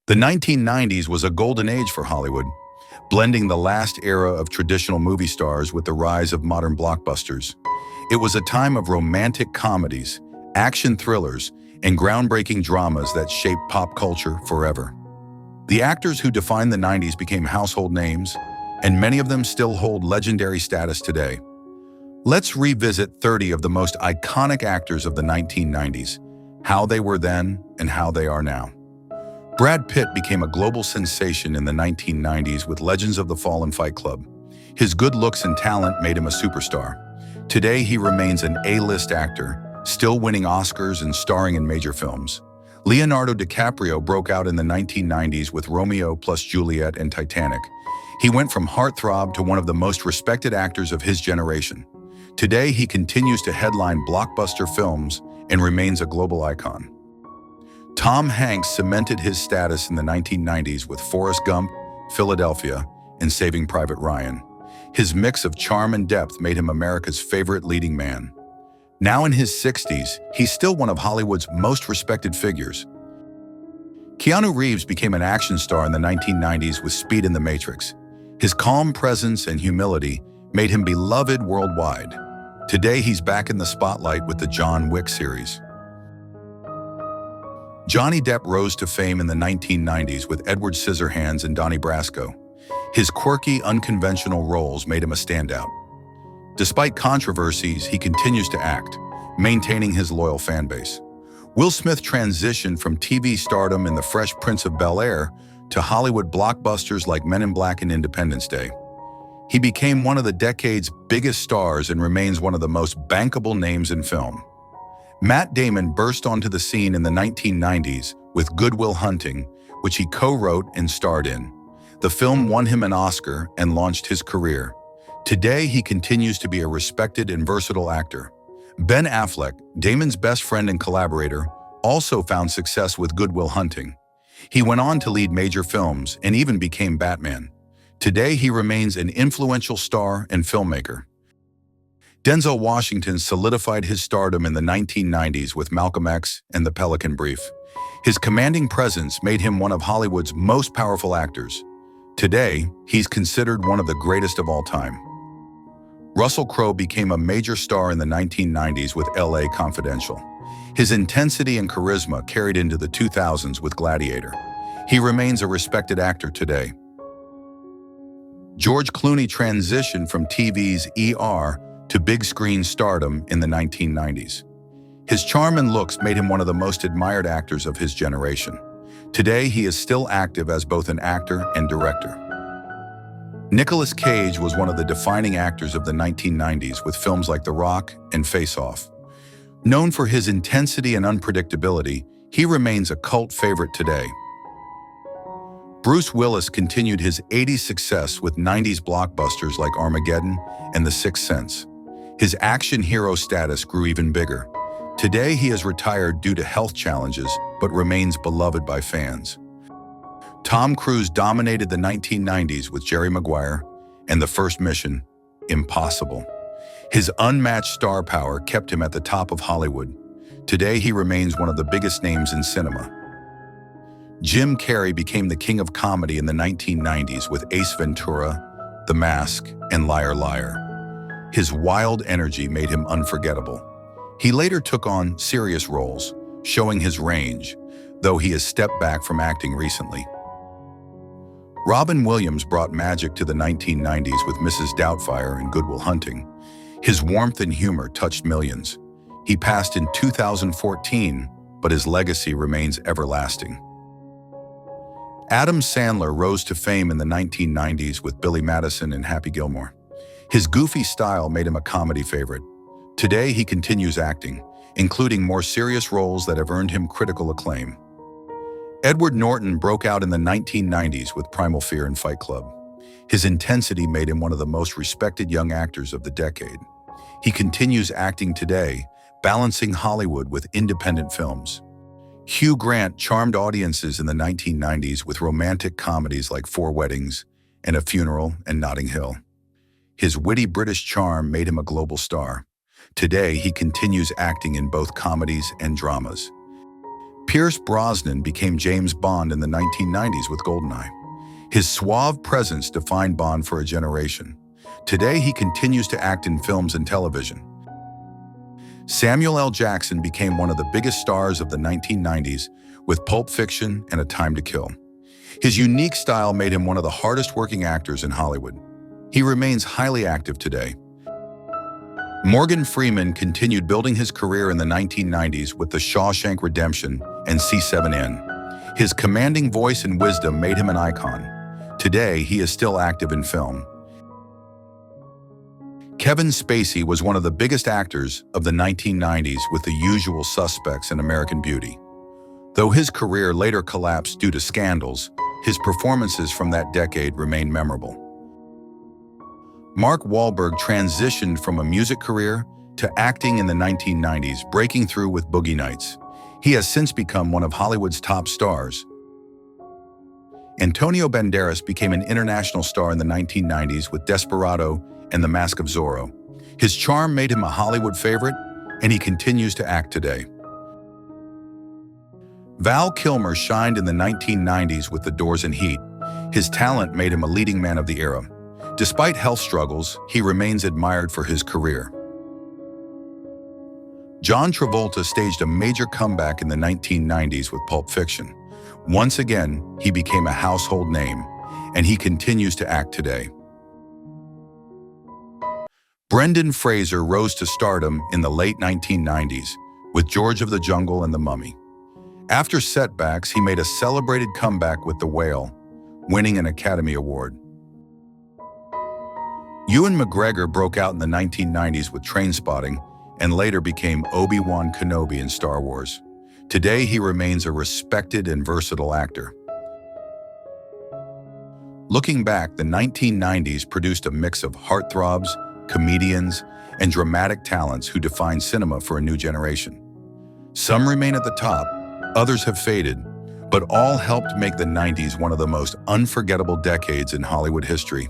The 1990s was a golden age for Hollywood, blending the last era of traditional movie stars with the rise of modern blockbusters. It was a time of romantic comedies, action thrillers, and groundbreaking dramas that shaped pop culture forever. The actors who defined the 90s became household names, and many of them still hold legendary status today. Let's revisit 30 of the most iconic actors of the 1990s, how they were then and how they are now. Brad Pitt became a global sensation in the 1990s with Legends of the Fall and Fight Club. His good looks and talent made him a superstar. Today, he remains an A-list actor, still winning Oscars and starring in major films. Leonardo DiCaprio broke out in the 1990s with Romeo plus Juliet and Titanic. He went from heartthrob to one of the most respected actors of his generation. Today, he continues to headline blockbuster films and remains a global icon. Tom Hanks cemented his status in the 1990s with Forrest Gump, Philadelphia, and Saving Private Ryan. His mix of charm and depth made him America's favorite leading man. Now in his 60s, he's still one of Hollywood's most respected figures. Keanu Reeves became an action star in the 1990s with Speed in the Matrix. His calm presence and humility made him beloved worldwide. Today, he's back in the spotlight with the John Wick series. Johnny Depp rose to fame in the 1990s with Edward Scissorhands and Donnie Brasco. His quirky, unconventional roles made him a standout. Despite controversies, he continues to act, maintaining his loyal fan base. Will Smith transitioned from TV stardom in The Fresh Prince of Bel-Air to Hollywood blockbusters like Men in Black and Independence Day. He became one of the decade's biggest stars and remains one of the most bankable names in film. Matt Damon burst onto the scene in the 1990s with Good Will Hunting, which he co-wrote and starred in. The film won him an Oscar and launched his career. Today, he continues to be a respected and versatile actor. Ben Affleck, Damon's best friend and collaborator, also found success with Good Will Hunting. He went on to lead major films and even became Batman. Today, he remains an influential star and filmmaker. Denzel Washington solidified his stardom in the 1990s with Malcolm X and The Pelican Brief. His commanding presence made him one of Hollywood's most powerful actors. Today, he's considered one of the greatest of all time. Russell Crowe became a major star in the 1990s with LA Confidential. His intensity and charisma carried into the 2000s with Gladiator. He remains a respected actor today. George Clooney transitioned from TV's ER to big screen stardom in the 1990s. His charm and looks made him one of the most admired actors of his generation. Today, he is still active as both an actor and director. Nicolas Cage was one of the defining actors of the 1990s with films like The Rock and Face Off. Known for his intensity and unpredictability, he remains a cult favorite today. Bruce Willis continued his 80s success with 90s blockbusters like Armageddon and The Sixth Sense. His action hero status grew even bigger. Today, he has retired due to health challenges, but remains beloved by fans. Tom Cruise dominated the 1990s with Jerry Maguire and The First Mission: Impossible. His unmatched star power kept him at the top of Hollywood. Today, he remains one of the biggest names in cinema. Jim Carrey became the king of comedy in the 1990s with Ace Ventura, The Mask, and Liar Liar. His wild energy made him unforgettable. He later took on serious roles, showing his range, though he has stepped back from acting recently. Robin Williams brought magic to the 1990s with Mrs. Doubtfire and Good Will Hunting. His warmth and humor touched millions. He passed in 2014, but his legacy remains everlasting. Adam Sandler rose to fame in the 1990s with Billy Madison and Happy Gilmore. His goofy style made him a comedy favorite. Today, he continues acting, including more serious roles that have earned him critical acclaim. Edward Norton broke out in the 1990s with Primal Fear and Fight Club. His intensity made him one of the most respected young actors of the decade. He continues acting today, balancing Hollywood with independent films. Hugh Grant charmed audiences in the 1990s with romantic comedies like Four Weddings and A Funeral and Notting Hill. His witty British charm made him a global star. Today, he continues acting in both comedies and dramas. Pierce Brosnan became James Bond in the 1990s with GoldenEye. His suave presence defined Bond for a generation. Today, he continues to act in films and television. Samuel L. Jackson became one of the biggest stars of the 1990s with Pulp Fiction and A Time to Kill. His unique style made him one of the hardest-working actors in Hollywood. He remains highly active today. Morgan Freeman continued building his career in the 1990s with The Shawshank Redemption and C7N. His commanding voice and wisdom made him an icon. Today, he is still active in film. Kevin Spacey was one of the biggest actors of the 1990s with The Usual Suspects and American Beauty. Though his career later collapsed due to scandals, his performances from that decade remain memorable. Mark Wahlberg transitioned from a music career to acting in the 1990s, breaking through with Boogie Nights. He has since become one of Hollywood's top stars. Antonio Banderas became an international star in the 1990s with Desperado and The Mask of Zorro. His charm made him a Hollywood favorite, and he continues to act today. Val Kilmer shined in the 1990s with The Doors and Heat. His talent made him a leading man of the era. Despite health struggles, he remains admired for his career. John Travolta staged a major comeback in the 1990s with Pulp Fiction. Once again, he became a household name, and he continues to act today. Brendan Fraser rose to stardom in the late 1990s with George of the Jungle and The Mummy. After setbacks, he made a celebrated comeback with The Whale, winning an Academy Award. Ewan McGregor broke out in the 1990s with Trainspotting and later became Obi-Wan Kenobi in Star Wars. Today, he remains a respected and versatile actor. Looking back, the 1990s produced a mix of heartthrobs, comedians, and dramatic talents who defined cinema for a new generation. Some remain at the top, others have faded, but all helped make the 90s one of the most unforgettable decades in Hollywood history.